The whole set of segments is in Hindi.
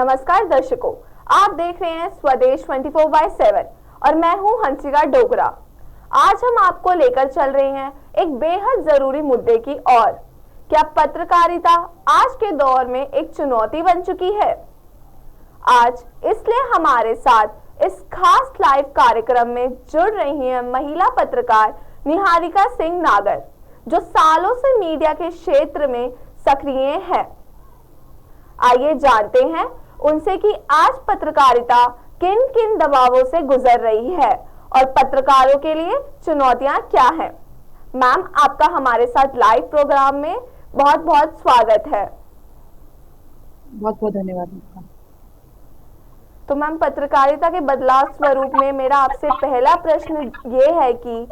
नमस्कार दर्शकों, आप देख रहे हैं स्वदेश 24/7 और मैं हूं हंसिका डोगरा। आज हम आपको लेकर चल रहे हैं एक बेहद जरूरी मुद्दे की ओर। क्या पत्रकारिता आज के दौर में एक चुनौती बन चुकी है? आज इसलिए हमारे साथ इस खास लाइव कार्यक्रम में जुड़ रही हैं महिला पत्रकार निहारिका सिंह नागर, जो सालों से मीडिया के क्षेत्र में सक्रिय हैं। आइए जानते हैं उनसे कि आज पत्रकारिता किन किन दबावों से गुजर रही है और पत्रकारों के लिए चुनौतियां क्या हैं। मैम, आपका हमारे साथ लाइव प्रोग्राम में बहुत बहुत स्वागत है। बहुत बहुत धन्यवाद आपका। तो मैम, पत्रकारिता के बदलाव स्वरूप में मेरा आपसे पहला प्रश्न ये है कि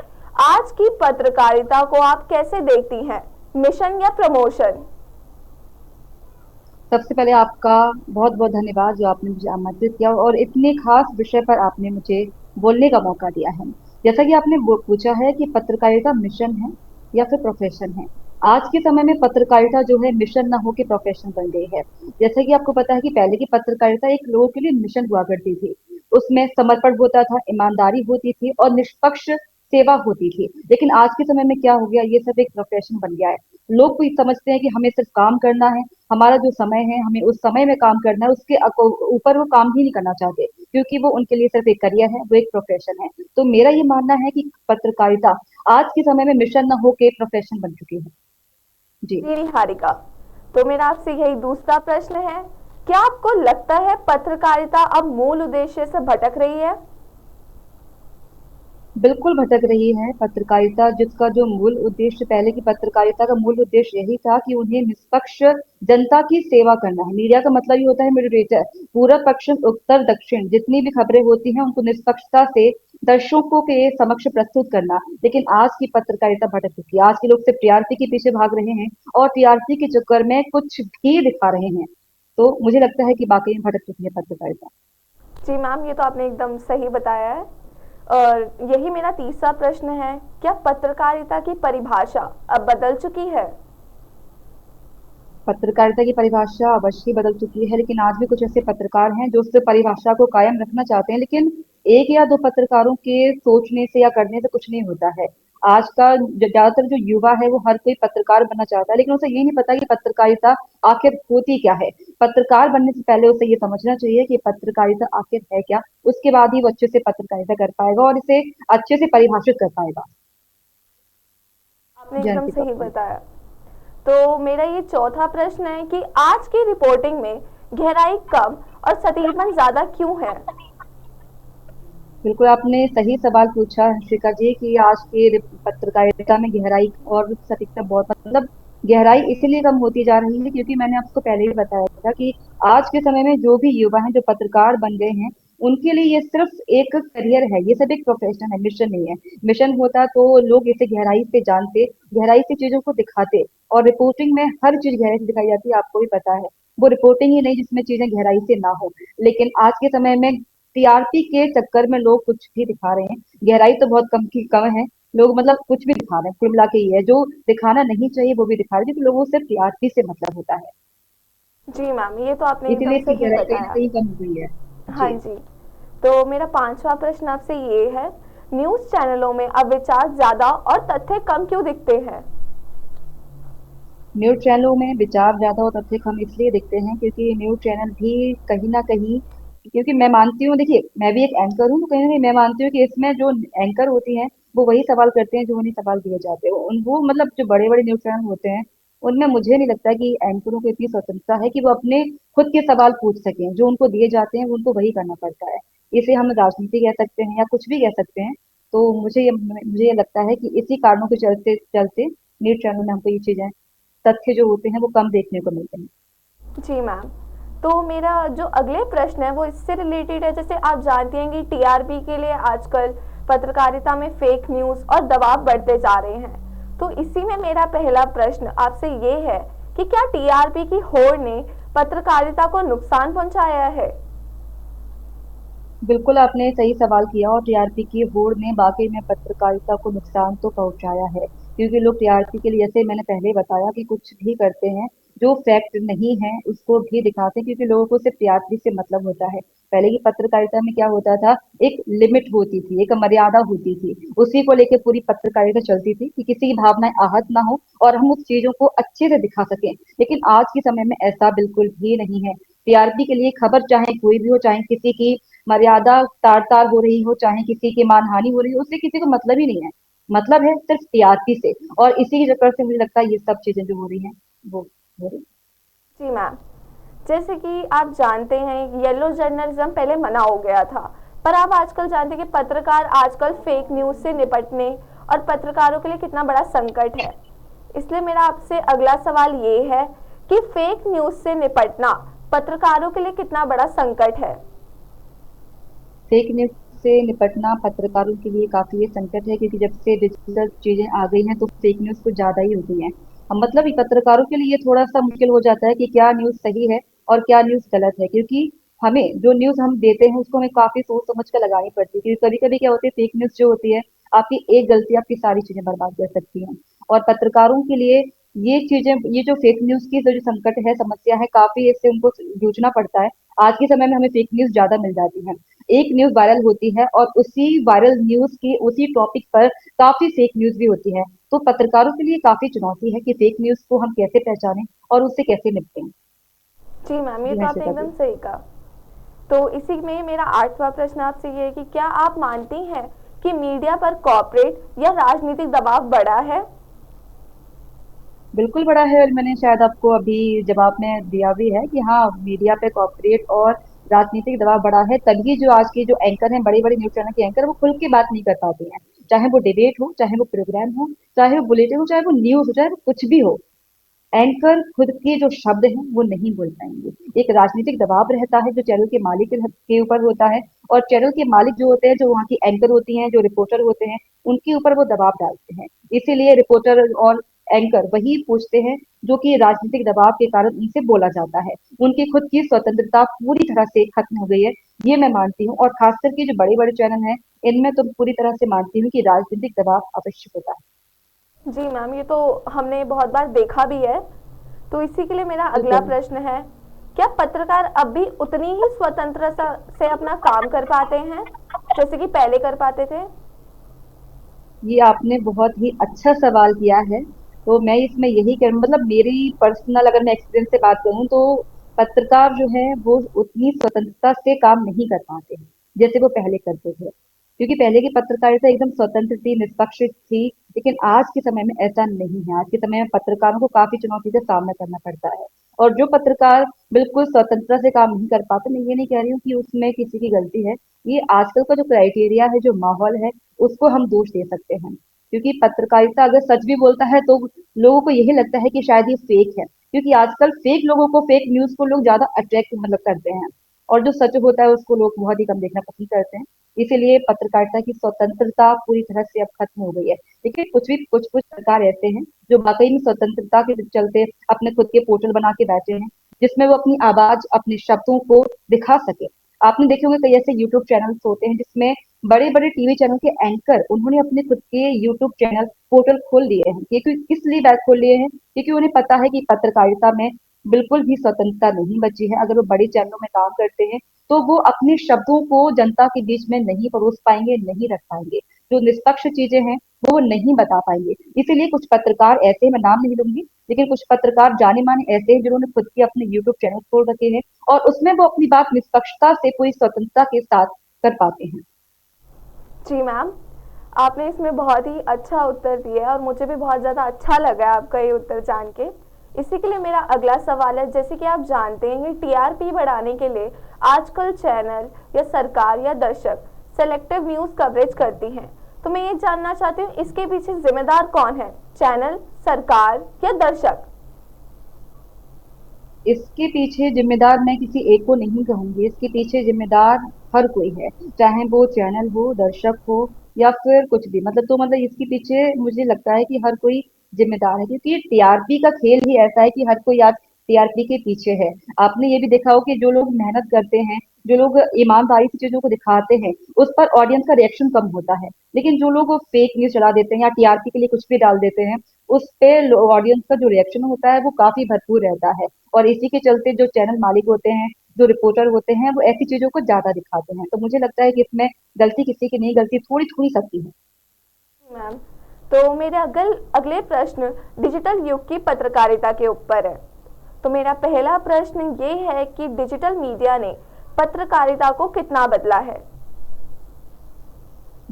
आज की पत्रकारिता को आप कैसे देखती हैं, मिशन या प्रमोशन? सबसे पहले आपका बहुत बहुत धन्यवाद जो आपने मुझे आमंत्रित किया और इतने खास विषय पर आपने मुझे बोलने का मौका दिया है। जैसा कि आपने पूछा है कि पत्रकारिता मिशन है या फिर प्रोफेशन है। आज के समय में पत्रकारिता जो है मिशन ना हो के प्रोफेशन बन गई है। जैसा कि आपको पता है कि पहले की पत्रकारिता एक लोगों के लिए मिशन हुआ करती थी। उसमें समर्पण होता था, ईमानदारी होती थी और निष्पक्ष सेवा होती थी। लेकिन आज के समय में क्या हो गया, ये सब एक प्रोफेशन बन गया है। लोग भी समझते हैं कि हमें सिर्फ काम करना है, हमारा जो समय है हमें उस समय में काम करना है, उसके ऊपर वो काम ही नहीं करना चाहते, क्योंकि वो उनके लिए सिर्फ एक करियर है, वो एक प्रोफेशन है। तो मेरा ये मानना है कि पत्रकारिता आज के समय में मिशन न हो के प्रोफेशन बन चुकी है। जी जी निहारिका, तो मेरा आपसे यही दूसरा प्रश्न है, क्या आपको लगता है पत्रकारिता अब मूल उद्देश्य से भटक रही है? बिल्कुल भटक रही है पत्रकारिता, जिसका जो मूल उद्देश्य, पहले की पत्रकारिता का मूल उद्देश्य यही था कि उन्हें निष्पक्ष जनता की सेवा करना है। मीडिया का मतलब ये होता है मॉडरेटर, पूरब पश्चिम उत्तर दक्षिण जितनी भी खबरें होती हैं उनको निष्पक्षता से दर्शकों के समक्ष प्रस्तुत करना। लेकिन आज की पत्रकारिता भटक चुकी है। आज के लोग सिर्फ टीआरपी के पीछे भाग रहे हैं और टीआरपी के चक्कर में कुछ भी दिखा रहे हैं। तो मुझे लगता है कि वाकई में भटक चुकी है पत्रकारिता। जी मैम, ये तो आपने एकदम सही बताया है। और यही मेरा तीसरा प्रश्न है, क्या पत्रकारिता की परिभाषा अब बदल चुकी है? पत्रकारिता की परिभाषा अवश्य बदल चुकी है, लेकिन आज भी कुछ ऐसे पत्रकार हैं जो उस परिभाषा को कायम रखना चाहते हैं। लेकिन एक या दो पत्रकारों के सोचने से या करने से कुछ नहीं होता है। आज का ज्यादातर जो युवा है वो हर कोई पत्रकार बनना चाहता है, लेकिन उसे ये नहीं पता कि पत्रकारिता आखिर होती क्या है। पत्रकार बनने से पहले उसे ये समझना चाहिए कि पत्रकारिता आखिर है क्या। उसके बाद ही वो अच्छे से पत्रकारिता कर पाएगा और इसे अच्छे से परिभाषित कर पाएगा। आपने जय एकदम हिंद सही पत्र। बताया। तो मेरा ये चौथा प्रश्न है कि आज की रिपोर्टिंग में गहराई कम और सटीकपन ज्यादा क्यों है? बिल्कुल आपने सही सवाल पूछा शिखा जी कि आज की पत्रकारिता में गहराई और सटीकता बहुत, मतलब गहराई इसीलिए कम होती जा रही है क्योंकि मैंने आपको पहले ही बताया था कि आज के समय में जो भी युवा हैं जो पत्रकार बन गए हैं उनके लिए ये सिर्फ एक करियर है, ये सब एक प्रोफेशन है, मिशन नहीं है। मिशन होता तो लोग इसे गहराई से जानते, गहराई से चीजों को दिखाते। और रिपोर्टिंग में हर चीज गहराई से दिखाई जाती है, आपको भी पता है। वो रिपोर्टिंग ही नहीं जिसमें चीजें गहराई से ना हो। लेकिन आज के समय में टीआरपी के चक्कर में लोग कुछ भी दिखा रहे हैं, गहराई तो बहुत कम की कम है। लोग मतलब कुछ भी दिखा रहे हैं, कुल मिला के ये है जो दिखाना नहीं चाहिए वो भी दिखा रहे हैं, क्योंकि लोगों को सिर्फ टीआरपी से मतलब होता है। जी मैम, ये तो आपने एकदम इसीलिए इसकी सही गहराई कहीं ना बताया। कहीं कम हो गई है। हाँ जी। जी। तो मेरा पांचवा प्रश्न आपसे ये है, न्यूज चैनलों में अब विचार ज्यादा और तथ्य कम क्यों दिखते हैं? न्यूज चैनलों में विचार ज्यादा और तथ्य कम इसलिए दिखते हैं क्योंकि न्यूज चैनल भी कहीं ना कहीं, क्योंकि मैं मानती हूँ, देखिए मैं भी एक एंकर हूँ, तो कहीं ना कहीं मैं मानती हूँ कि इसमें जो एंकर होती हैं वो वही सवाल करते हैं जो उन्हें सवाल दिए जाते हैं। उन वो मतलब जो बड़े बड़े न्यूज चैनल होते हैं उनमें मुझे नहीं लगता कि एंकरों को इतनी स्वतंत्रता है कि वो अपने खुद के सवाल पूछ सकें। जो उनको दिए जाते हैं वो उनको वही करना पड़ता है। इसे हम राजनीति कह सकते हैं या कुछ भी कह सकते हैं। तो मुझे ये लगता है कि इसी कारणों के चलते चलते न्यूज चैनल में हमको ये चीजें, तथ्य जो होते हैं वो कम देखने को मिलते हैं। जी मैम। तो मेरा जो अगले प्रश्न है वो इससे रिलेटेड है। जैसे आप जानती हैं कि टीआरपी के लिए आजकल पत्रकारिता में फेक न्यूज़ और दबाव बढ़ते जा रहे हैं। तो इसी में मेरा पहला प्रश्न आपसे ये है कि क्या टीआरपी की होड़ ने पत्रकारिता को नुकसान पहुंचाया है? बिल्कुल आपने सही सवाल किया और टीआरपी की होड़ ने वाकई में पत्रकारिता को नुकसान तो पहुंचाया है, क्योंकि लोग टीआरपी के लिए, जैसे मैंने पहले बताया, कि कुछ भी करते हैं। जो फैक्ट नहीं है उसको भी दिखाते हैं, क्योंकि लोगों को सिर्फ टीआरपी से मतलब होता है। पहले की पत्रकारिता में क्या होता था, एक लिमिट होती थी, एक मर्यादा होती थी, उसी को लेके पूरी पत्रकारिता चलती थी कि किसी की भावनाएं आहत ना हो और हम उस चीजों को अच्छे से दिखा सकें। लेकिन आज के समय में ऐसा बिल्कुल भी नहीं है। टीआरपी के लिए खबर चाहे कोई भी हो, चाहे किसी की मर्यादा तार तार हो रही हो, चाहे किसी की मानहानि हो रही हो, उससे किसी को मतलब ही नहीं है। मतलब है सिर्फ टीआरपी से, और इसी के चक्कर से मुझे लगता है ये सब चीजें जो हो रही हैं वो हो रही हैं। जी मैम, जैसे कि आप जानते हैं येलो जर्नलिज्म पहले मना हो गया था, पर आप आजकल जानते हैं कि पत्रकार आजकल फेक न्यूज़ से निपटने और पत्रकारों के लिए कितना बड़ा संकट है। इसलिए मेरा आपसे अगला सवाल ये है कि फेक न्यूज़ से निपटना पत्रकारों के लिए कितना बड़ा संकट है। फेक न्यूज से निपटना पत्रकारों के लिए काफी ये संकट है, क्योंकि जब से डिजिटल चीजें आ गई हैं तो फेक न्यूज कुछ ज्यादा ही हो गई हैं। मतलब ये पत्रकारों के लिए थोड़ा सा मुश्किल हो जाता है कि क्या न्यूज सही है और क्या न्यूज गलत है, क्योंकि हमें जो न्यूज हम देते हैं उसको हमें काफी सोच समझ कर लगानी पड़ती है, क्योंकि कभी कभी क्या होती है, फेक न्यूज जो होती है आपकी एक गलती आपकी सारी चीजें बर्बाद कर सकती है। और पत्रकारों के लिए ये चीजें, ये जो फेक न्यूज की जो संकट है, समस्या है, काफी इससे उनको जूझना पड़ता है। आज के समय में हमें फेक न्यूज ज्यादा मिल जाती है। एक न्यूज वायरल होती है और उसी वायरल न्यूज की उसी टॉपिक पर काफी फेक न्यूज भी होती है। तो पत्रकारों के लिए काफी चुनौती है कि फेक न्यूज को हम कैसे पहचानें और उससे कैसे निपटें। जी मैम, ये जी तो आपने हर्षिता एकदम जी। सही कहा। तो इसी में मेरा आठवां प्रश्न आपसे ये है कि क्या आप मानती हैं कि मीडिया पर कॉर्पोरेट या राजनीतिक दबाव बढ़ा है। बिल्कुल बड़ा है, और मैंने शायद आपको अभी जवाब में दिया भी है कि हाँ, मीडिया पे कॉर्पोरेट और राजनीतिक दबाव बढ़ा है। तभी जो आज के जो एंकर हैं, बड़ी बड़ी न्यूज चैनल के एंकर, वो खुल के बात नहीं कर पाते हैं। चाहे वो डिबेट हो, चाहे वो प्रोग्राम हो, चाहे वो बुलेटिन हो, चाहे वो न्यूज हो, चाहे वो कुछ भी हो, एंकर खुद के जो शब्द हैं वो नहीं बोल पाएंगे। एक राजनीतिक दबाव रहता है जो चैनल के मालिक के ऊपर होता है, और चैनल के मालिक जो होते हैं, जो वहाँ की एंकर होती हैं, जो रिपोर्टर होते हैं, उनके ऊपर वो दबाव डालते हैं। इसीलिए रिपोर्टर और एंकर वही पूछते हैं जो कि राजनीतिक दबाव के कारण उनसे बोला जाता है। उनकी खुद की स्वतंत्रता पूरी तरह से खत्म हो गई है, ये मैं मानती हूँ। और खास करके जो बड़े बड़े चैनल हैं, इनमें तो पूरी तरह से मानती हूँ कि राजनीतिक दबाव अवश्य होता है। जी मैम, ये तो हमने बहुत बार देखा भी है। तो इसी के लिए मेरा अगला बिल्कुल। प्रश्न है, क्या पत्रकार अब भी उतनी ही स्वतंत्रता से अपना काम कर पाते हैं जैसे कि पहले कर पाते थे। ये आपने बहुत ही अच्छा सवाल किया है। तो मैं इसमें यही कर, मतलब मेरी पर्सनल अगर मैं एक्सपीरियंस से बात करूं तो पत्रकार जो है वो उतनी स्वतंत्रता से काम नहीं कर पाते हैं जैसे वो पहले करते थे, क्योंकि पहले की पत्रकारिता एकदम स्वतंत्र थी, निष्पक्ष थी। लेकिन आज के समय में ऐसा नहीं है। आज के समय में पत्रकारों को काफी चुनौती का सामना करना पड़ता है। और जो पत्रकार बिल्कुल स्वतंत्रता से काम नहीं कर पाते, मैं ये नहीं कह रही हूँ कि उसमें किसी की गलती है। ये आजकल का जो क्राइटेरिया है, जो माहौल है, उसको हम दोष दे सकते हैं। क्योंकि पत्रकारिता अगर सच भी बोलता है तो लोगों को यही लगता है कि शायद ये फेक है, क्योंकि आजकल फेक लोगों को, फेक न्यूज को लोग ज्यादा अट्रैक्ट मतलब करते हैं, और जो सच होता है उसको लोग बहुत ही कम देखना पसंद करते हैं। इसीलिए पत्रकारिता की स्वतंत्रता पूरी तरह से अब खत्म हो गई है। लेकिन कुछ कुछ पत्रकार ऐसे हैं जो वाकई में स्वतंत्रता के चलते अपने खुद के पोर्टल बना के बैठे हैं, जिसमें वो अपनी आवाज, अपने शब्दों को दिखा सके। आपने देखे होंगे कई ऐसे यूट्यूब चैनल्स होते हैं जिसमें बड़े बड़े टीवी चैनल के एंकर, उन्होंने अपने खुद के यूट्यूब चैनल पोर्टल खोल लिए हैं। ये किस लिए बैग खोल लिए हैं? क्योंकि उन्हें पता है कि पत्रकारिता में बिल्कुल भी स्वतंत्रता नहीं बची है। अगर वो बड़े चैनलों में काम करते हैं तो वो अपने शब्दों को जनता के बीच में नहीं परोस पाएंगे, नहीं रख पाएंगे। जो निष्पक्ष चीजें हैं वो नहीं बता पाएंगे। इसीलिए कुछ पत्रकार ऐसे हैं, मैं नाम नहीं लूंगी, लेकिन कुछ पत्रकार जाने माने ऐसे हैं जिन्होंने खुद के अपने यूट्यूब चैनल खोल रखे हैं, और उसमें वो अपनी बात निष्पक्षता से, पूरी स्वतंत्रता के साथ कर पाते हैं। जी मैम, आपने इसमें बहुत ही अच्छा उत्तर दिया है और मुझे भी बहुत ज़्यादा अच्छा लगा आपका ये उत्तर जान के। इसी के लिए मेरा अगला सवाल है, जैसे कि आप जानते हैं कि टीआरपी बढ़ाने के लिए आजकल चैनल या सरकार या दर्शक सेलेक्टिव न्यूज़ कवरेज करती हैं। तो मैं ये जानना चाहती हूँ इसके पीछे जिम्मेदार कौन है, चैनल, सरकार या दर्शक। इसके पीछे जिम्मेदार मैं किसी एक को नहीं कहूंगी, इसके पीछे जिम्मेदार हर कोई है, चाहे वो चैनल हो, दर्शक हो, या फिर कुछ भी। मतलब तो मतलब इसके पीछे मुझे लगता है कि हर कोई जिम्मेदार है, क्योंकि टीआरपी का खेल ही ऐसा है कि हर कोई आज टीआरपी के पीछे है। आपने ये भी देखा हो कि जो लोग मेहनत करते हैं, जो लोग ईमानदारी से चीजों को दिखाते हैं, उस पर ऑडियंस का रिएक्शन कम होता है। लेकिन जो लोग फेक न्यूज चला देते हैं या टीआरपी के लिए कुछ भी डाल देते हैं, उस पे ऑडियंस का जो रिएक्शन होता है वो काफी भरपूर रहता है। और इसी के चलते जो चैनल मालिक होते हैं, जो रिपोर्टर होते हैं, वो ऐसी चीजों को ज्यादा दिखाते हैं। तो मुझे लगता है कि इसमें गलती किसी की नहीं, गलती थोड़ी थोड़ी सबकी है। मैम, तो मेरे अगल अगले प्रश्न डिजिटल युग की पत्रकारिता के ऊपर है। तो मेरा पहला प्रश्न ये है कि डिजिटल मीडिया ने पत्रकारिता को कितना बदला है?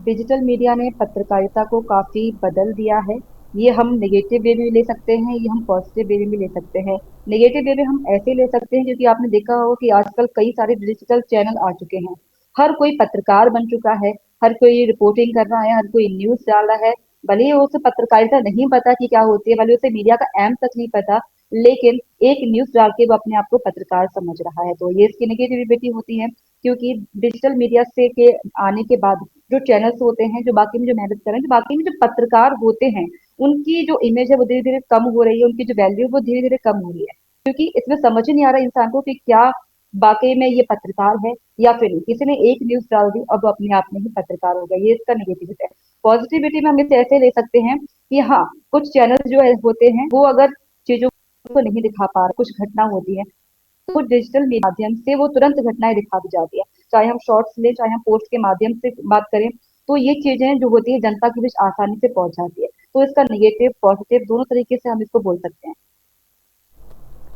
डिजिटल मीडिया ने पत्रकारिता को काफी बदल दिया है। ये हम नेगेटिव वे में भी ले सकते हैं, ये हम पॉजिटिव वे में भी ले सकते हैं। नेगेटिव वे में हम ऐसे ले सकते हैं क्योंकि आपने देखा होगा कि आजकल कई सारे डिजिटल चैनल आ चुके हैं। हर कोई पत्रकार बन चुका है, हर कोई रिपोर्टिंग कर रहा है, हर कोई न्यूज डाल रहा है। भले ही उसे पत्रकारिता नहीं पता कि क्या होती है, भले उसे मीडिया का एम तक नहीं पता, लेकिन एक न्यूज डाल के वो अपने आप को पत्रकार समझ रहा है। तो ये इसकी नेगेटिविटी होती है, क्योंकि डिजिटल मीडिया से के आने के बाद जो चैनल्स होते हैं, जो बाकी में जो मेहनत कर रहे हैं, जो बाकी में जो पत्रकार होते हैं, उनकी जो इमेज है वो धीरे धीरे कम हो रही है, उनकी जो वैल्यू है वो धीरे धीरे कम हो रही है। क्योंकि इसमें समझ ही नहीं आ रहा इंसान को कि क्या वाकई में ये पत्रकार है या फिर नहीं। किसी ने एक न्यूज डाल दी, अब वो अपने आप में ही पत्रकार हो गया। ये इसका नेगेटिविटी है। पॉजिटिविटी में हम इसे ऐसे ले सकते हैं कि हाँ, कुछ चैनल जो है होते हैं, वो अगर चीजों को नहीं दिखा पा रहे, कुछ घटना होती है, तो डिजिटल माध्यम से वो तुरंत घटनाएं दिखा दी जाती है। चाहे हम शॉर्ट्स लें, चाहे हम पोस्ट के माध्यम से बात करें, तो ये चीजें जो होती है जनता के बीच आसानी से पहुंच जाती है। तो इसका नेगेटिव पॉजिटिव दोनों तरीके से हम इसको बोल सकते हैं।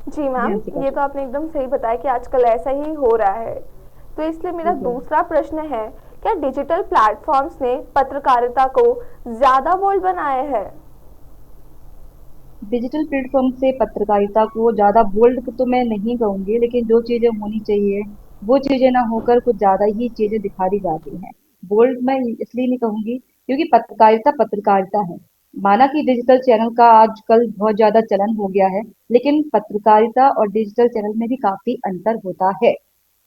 जी जी मैम, हंसिका ये जी। तो आपने एकदम सही बताया कि आजकल ऐसा ही हो रहा है। तो इसलिए मेरा बिल्कुल। दूसरा प्रश्न है, क्या डिजिटल प्लेटफॉर्म्स ने पत्रकारिता को ज़्यादा बोल्ड बनाया है? डिजिटल प्लेटफॉर्म से पत्रकारिता को ज्यादा बोल्ड तो मैं नहीं कहूंगी, लेकिन जो चीजें होनी चाहिए वो चीजें ना होकर कुछ ज्यादा ही चीजें दिखा दी जाती हैं। बोल्ड मैं इसलिए नहीं कहूंगी क्योंकि पत्रकारिता पत्रकारिता है। माना कि डिजिटल चैनल का आजकल बहुत ज्यादा चलन हो गया है, लेकिन पत्रकारिता और डिजिटल चैनल में भी काफी अंतर होता है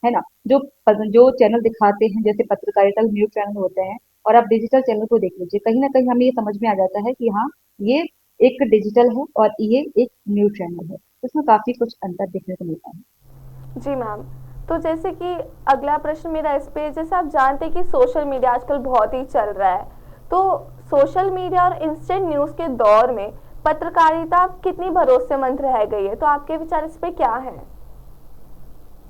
ना। जो चैनल दिखाते हैं, जैसे पत्रकारिता न्यूज चैनल होते हैं, और आप डिजिटल चैनल को देख लीजिए, कहीं ना कहीं हमें ये समझ में आ जाता है कि हाँ, ये एक डिजिटल है और ये एक न्यूज चैनल है। उसमें काफी कुछ अंतर देखने को मिलता है। जी मैम, तो जैसे कि अगला प्रश्न मेरा इस पे, जैसे आप जानते हैं कि सोशल मीडिया आजकल बहुत ही चल रहा है, तो सोशल मीडिया और इंस्टेंट न्यूज़ के दौर में पत्रकारिता कितनी भरोसेमंद रह गई है? तो आपके विचार इस पे क्या हैं?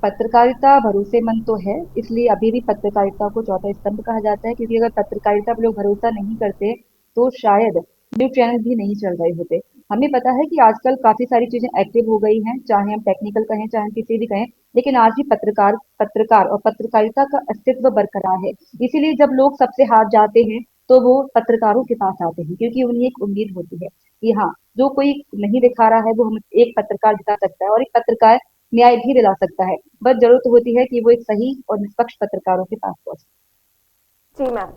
पत्रकारिता भरोसेमंद तो है, इसलिए अभी भी पत्रकारिता को चौथा स्तंभ कहा जाता है, क्योंकि अगर पत्रकारिता पर लोग भरोसा नहीं करते, तो शायद न्यूज चैनल भी नहीं चल रहे होते। हमें पता है कि आजकल काफी सारी चीजें एक्टिव हो गई हैं, चाहे हम टेक्निकल कहें, चाहे हम किसी भी कहें, लेकिन आज भी पत्रकार और पत्रकारिता का अस्तित्व बरकरार है। इसीलिए जब लोग सबसे हार जाते हैं, तो वो पत्रकारों के पास आते हैं, क्योंकि उन्हें एक उम्मीद होती है कि हाँ, जो कोई नहीं दिखा रहा है वो हम एक पत्रकार दिखा सकता है, और एक पत्रकार न्याय भी दिला सकता है। बस जरूरत होती है कि वो एक सही और निष्पक्ष पत्रकारों के पास पहुंचे। जी मैम,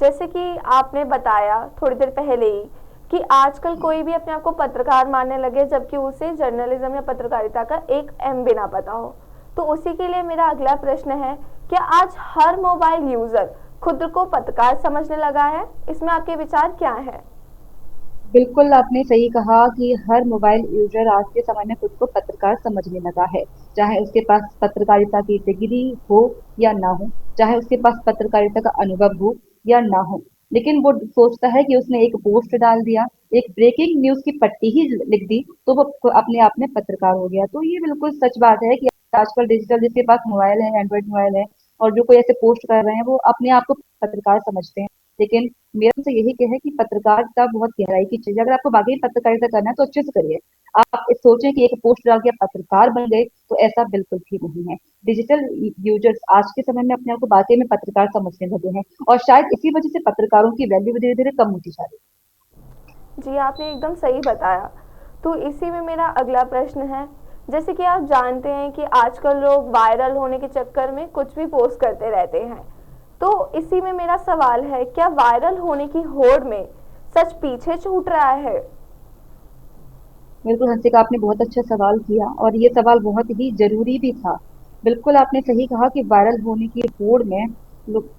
जैसे कि आपने बताया थोड़ी देर पहले ही कि आजकल कोई भी अपने आप को पत्रकार मानने लगे, जबकि उसे जर्नलिज्म या पत्रकारिता का एक एम भी ना पता हो। तो उसी के लिए मेरा अगला प्रश्न है, क्या आज हर मोबाइल यूजर खुद को पत्रकार समझने लगा है? इसमें आपके विचार क्या हैं? बिल्कुल आपने सही कहा कि हर मोबाइल यूजर आज के समय में खुद को पत्रकार समझने लगा है। चाहे उसके पास पत्रकारिता की डिग्री हो या ना हो, चाहे उसके पास पत्रकारिता का अनुभव हो या ना हो, लेकिन वो सोचता है कि उसने एक पोस्ट डाल दिया, एक ब्रेकिंग न्यूज की पट्टी ही लिख दी, तो वो अपने आप में पत्रकार हो गया। तो ये बिल्कुल सच बात है कि आजकल डिजिटल जिसके पास मोबाइल है, एंड्रॉइड मोबाइल है, और जो कोई ऐसे पोस्ट कर रहे हैं, वो अपने आप को पत्रकार समझते हैं। लेकिन मेरा तो यही कहना है कि पत्रकारिता बहुत गहराई की चीज है। अगर आपको वाकई पत्रकारिता करना है तो अच्छे से करिए। आप इस सोचें कि एक पोस्ट डाल के आप पत्रकार बन गए, तो ऐसा बिल्कुल भी नहीं है। डिजिटल यूजर्स आज के समय में अपने आप को वाकई में पत्रकार समझने लगे हैं, और शायद इसी वजह से पत्रकारों की वैल्यू धीरे धीरे कम होती जा रही जी, आपने एकदम सही बताया। तो इसी में मेरा अगला प्रश्न है, जैसे कि आप जानते हैं कि आजकल लोग वायरल होने के चक्कर में कुछ भी पोस्ट करते रहते हैं। तो इसी में मेरा सवाल है, क्या वायरल होने की होड़ में सच पीछे छूट रहा है? है। बिल्कुल हंसिका, आपने बहुत अच्छा सवाल किया, और ये सवाल बहुत ही जरूरी भी था। बिल्कुल आपने सही कहा कि वायरल होने की होड़ में लोग,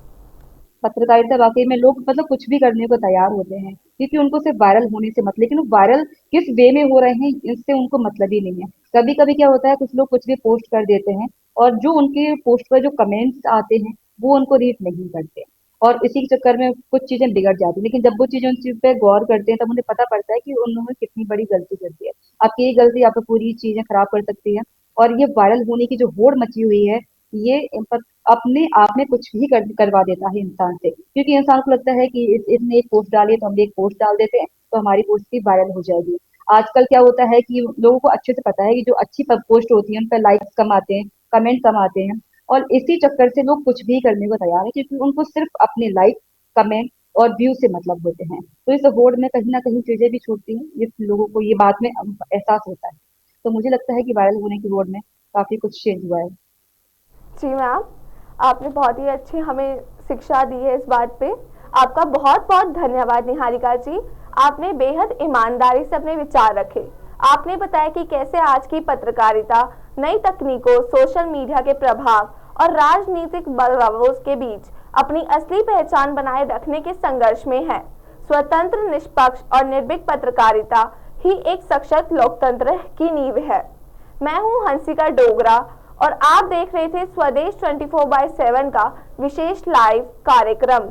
पत्रकारिता वाकई में लोग मतलब कुछ भी करने को तैयार होते हैं, क्योंकि उनको सिर्फ वायरल होने से मतलब, लेकिन वो वायरल किस वे में हो रहे हैं इससे उनको मतलब ही नहीं है। कभी कभी क्या होता है, कुछ लोग कुछ भी पोस्ट कर देते हैं, और जो उनके पोस्ट पर जो कमेंट्स आते हैं वो उनको रीड नहीं करते, और इसी के चक्कर में कुछ चीजें बिगड़ जाती हैं। लेकिन जब वो चीजें उन चीज पे गौर करते हैं तब उन्हें पता पड़ता है कि उन्होंने कितनी बड़ी गलती कर दी है। आपकी ये गलती आपको पूरी चीजें खराब कर सकती है। और ये वायरल होने की जो होड़ मची हुई है, ये अपने आप में कुछ भी करवा देता है इंसान से, क्योंकि इंसान को लगता है कि इसने एक पोस्ट डाली है तो हम भी एक पोस्ट डाल देते हैं तो हमारी पोस्ट भी वायरल हो जाएगी। आजकल क्या होता है कि लोगों को अच्छे से पता है कि जो अच्छी पोस्ट होती है उन पर लाइक्स कम आते हैं, कमेंट कम आते हैं, और इसी चक्कर से लोग कुछ भी करने को तैयार है, क्योंकि उनको सिर्फ अपने लाइक, कमेंट और व्यू से मतलब होते हैं। तो इस होड़ में कहीं ना कहीं चीजें भी छूटती हैं, ये लोगों को ये बात में एहसास होता है। तो मुझे लगता है कि वायरल होने की होड़ में काफी कुछ चेंज हुआ है। जी मैम, आपने बहुत ही अच्छी हमें शिक्षा दी है इस बात पे। आपका बहुत बहुत धन्यवाद निहारिका जी। आपने बेहद ईमानदारी से अपने विचार रखे। आपने बताया कि कैसे आज की पत्रकारिता नई तकनीकों, सोशल मीडिया के प्रभाव और राजनीतिक बदलावों के बीच अपनी असली पहचान बनाए रखने के संघर्ष में है। स्वतंत्र, निष्पक्ष और निर्भीक पत्रकारिता ही एक सशक्त लोकतंत्र की नींव है। मैं हूं हंसिका डोगरा और आप देख रहे थे स्वदेश 24/7 का विशेष लाइव कार्यक्रम।